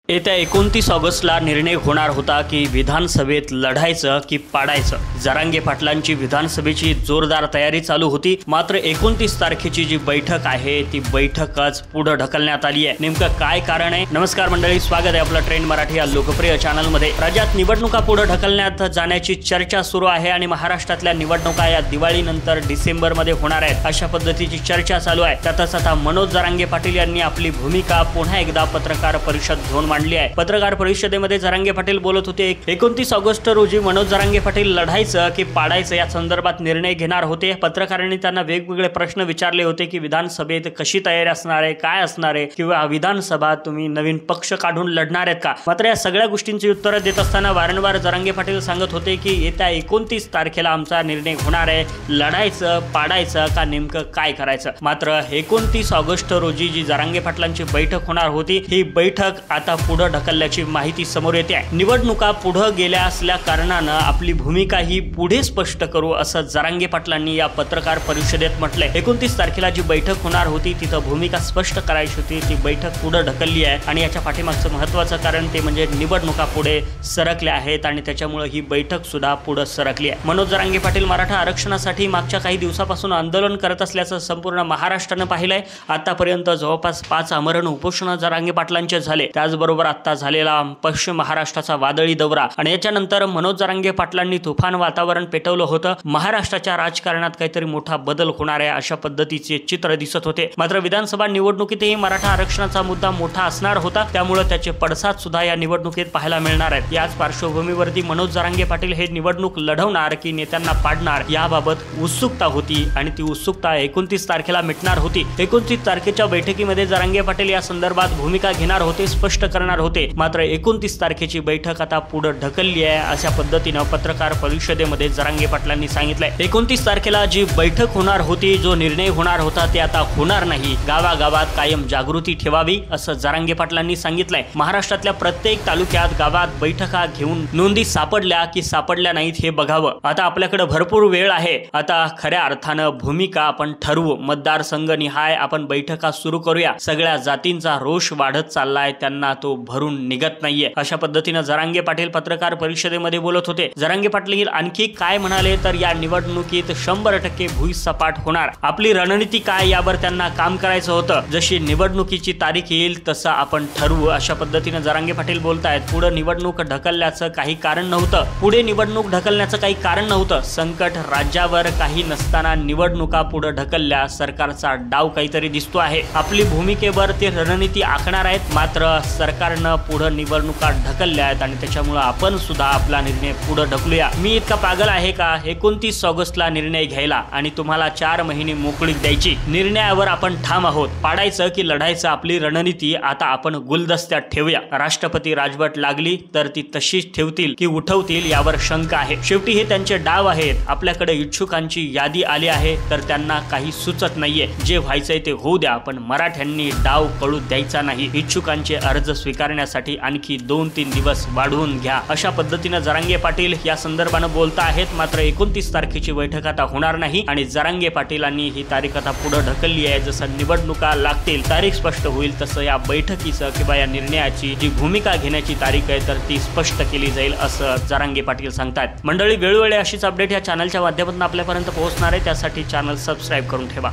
येत्या 29 ऑगस्टला निर्णय होणार होता की विधानसभेत लढायचं की पाडायचं। जरांगे पाटलांची विधानसभेची जोरदार तयारी चालू होती। मात्र 29 तारखेची जी बैठक आहे ती बैठकच पुढे ढकलण्यात आली आहे। नेमकं काय कारण आहे? नमस्कार मंडळी, स्वागत आहे आपलं ट्रेंड मराठी या लोकप्रिय चॅनल मध्ये। राज्यात निवडणुका पुढे ढकलण्यात जाण्याची चर्चा सुरू आहे आणि महाराष्ट्रातल्या निवडणुका या दिवाळीनंतर डिसेंबर मध्ये होणार आहेत अशा पद्धतीची चर्चा चालू आहे। त्यातच आता मनोज जरांगे पाटील यांनी आपली भूमिका पुन्हा एकदा पत्रकार परिषद घेऊन मांडली आहे। पत्रकार परिषदेमध्ये जरांगे पाटील बोलत होते। 29 ऑगस्ट रोजी मनोज जरांगे पाटील लढायचं की पाडायचं या संदर्भात निर्णय घेणार होते। पत्रकारांनी त्यांना वेगवेगळे प्रश्न विचारले होते की विधानसभेत कशी तयारी असणार आहे, काय असणार आहे, किंवा विधानसभा तुम्ही नवीन पक्ष काढून लढणार आहेत का। मात्र या सगळ्या गोष्टींची उत्तरे देत असताना वारंवार जरांगे पाटील सांगत होते की येत्या 29 तारखेला आमचा निर्णय होणार आहे, लढायचं पाडायचं का नेमकं काय करायचं। मात्र 29 ऑगस्ट रोजी जी जरांगे पाटलांची बैठक होणार होती ही बैठक आता पुढे ढकलल्याची माहिती समोर येते आहे। निवडणुका पुढे गेल्या असल्या कारणाने आपली भूमिका ही पुढे स्पष्ट करू असं जरांगे पाटलांनी या पत्रकार परिषदेत म्हटलंय। 29 तारखेला जी बैठक होणार होती तिथं भूमिका स्पष्ट करायची होती, ती बैठक पुढे ढकलली आहे आणि याच्या पाठीमागचं महत्त्वाचं कारण ते म्हणजे निवडणुका पुढे सरकल्या आहेत आणि त्याच्यामुळे ही बैठक सुद्धा पुढे सरकली आहे। मनोज जरांगे पाटील मराठा आरक्षणासाठी मागच्या काही दिवसापासून आंदोलन करत असल्याचं संपूर्ण महाराष्ट्रानं पाहिलंय। आतापर्यंत जवळपास 5 आमरण उपोषण जरांगे पाटलांचे झाले। त्याचबरोबर आता झालेला पश्चिम महाराष्ट्राचा वादळी दौरा आणि याच्यानंतर मनोज जरांगे पाटलांनी तुफान वातावरण पेटवलं होतं। महाराष्ट्राच्या राजकारणात काहीतरी मोठा बदल होणार आहे अशा पद्धतीचे चित्र दिसत होते। मात्र विधानसभा निवडणुकीतही मराठा आरक्षणाचा मुद्दा मोठा असणार होता, त्यामुळे त्याचे पडसाद सुद्धा या निवडणुकीत पाहायला मिळणार आहेत। याच पार्श्वभूमीवरती मनोज जरांगे पाटील हे निवडणूक लढवणार की नेत्यांना पाडणार याबाबत उत्सुकता होती आणि ती उत्सुकता 29 तारखेला मिटणार होती। 29 तारखेच्या बैठकीमध्ये जरांगे पाटील या संदर्भात भूमिका घेणार होते, स्पष्ट करणार होते। मात्र 29 तारखेची बैठक आता पुढे ढकलली आहे अशा पद्धतीने पत्रकार परिषदेमध्ये जरांगे पाटलांनी सांगितलंय। 29 तारखेला जी बैठक होणार होती, जो निर्णय होणार होता ते आता होणार नाही। गावागावात कायम जागृती ठेवावी असं जरांगे पाटलांनी सांगितलंय। महाराष्ट्रातल्या प्रत्येक तालुक्यात गावात बैठका घेऊन नोंदी सापडल्या की सापडल्या नाहीत हे बघावं। आता आपल्याकडे भरपूर वेळ आहे। आता खऱ्या अर्थानं भूमिका आपण ठरवू, मतदारसंघ निहाय आपण बैठका सुरू करूया। सगळ्या जातींचा रोष वाढत चाललाय, त्यांना तो भरून निघत नाहीये अशा पद्धतीने जरांगे पाटील पत्रकार परिषदेमध्ये बोलत होते। जरांगे पाटील आणखी काय म्हणाले तर या निवडणुकीत 100% भुईसपाट होणार। आपली रणनीती काय यावर त्यांना काम करायचं होतं। जशी निवडणुकीची तारीख येईल तसं आपण ठरवू अशा पद्धतीने जरांगे पाटील बोलतायत। पुढे निवडणूक ढकलल्याचं काही कारण नव्हतं, पुढे निवडणूक ढकलण्याचं काही कारण नव्हतं। संकट राज्यावर काही नसताना निवडणुका पुढे ढकलल्या, सरकारचा डाव काहीतरी दिसतो आहे। आपली भूमिकेवर ते रणनीती आखणार आहेत, मात्र सरकारनं पुढे निवडणुका ढकलल्या आहेत आणि त्याच्यामुळे आपण सुद्धा आपला निर्णय पुढे ढकलूया। मी इतका पागल आहे का 29 ऑगस्टला निर्णय घ्यायला आणि तुम्हाला 4 महिने मोकळीक द्यायची? निर्णयावर आपण ठाम आहोत। पाडायचं की लढायचं आपली रणनीती आता आपण गुलदस्त्यात ठेवूया। राष्ट्रपती राजवट लागली तर ती तशीच ठेवतील की उठवतील यावर शंका आहे। शेवटी हे त्यांचे डाव आहेत। आपल्याकडे इच्छुकांची यादी आली आहे तर त्यांना काही सुचत नाहीये। जे व्हायचंय ते होऊ द्या, पण मराठ्यांनी डाव कळू द्यायचा नाही। इच्छुकांचे अर्ज स्वीकारण्यासाठी आणखी 2-3 दिवस वाढवून घ्या अशा पद्धतीने जरांगे पाटील या संदर्भाने बोलता आहेत। मात्र 29 तारखेची बैठक आता होणार नाही आणि जरांगे पाटीलांनी ही तारीख आता पुढे ढकलली आहे। जसं निवडणुका लागतील, तारीख स्पष्ट होईल, तसं या बैठकीचं किंवा या निर्णयाची जी भूमिका घेण्याची तारीख आहे तर ती स्पष्ट केली जाईल असं जरांगे पाटील सांगतात। मंडळी, वेळोवेळी अशीच अपडेट या चॅनलच्या माध्यमातून आपल्यापर्यंत पोहोचणार आहे, त्यासाठी चॅनल सबस्क्राईब करून ठेवा।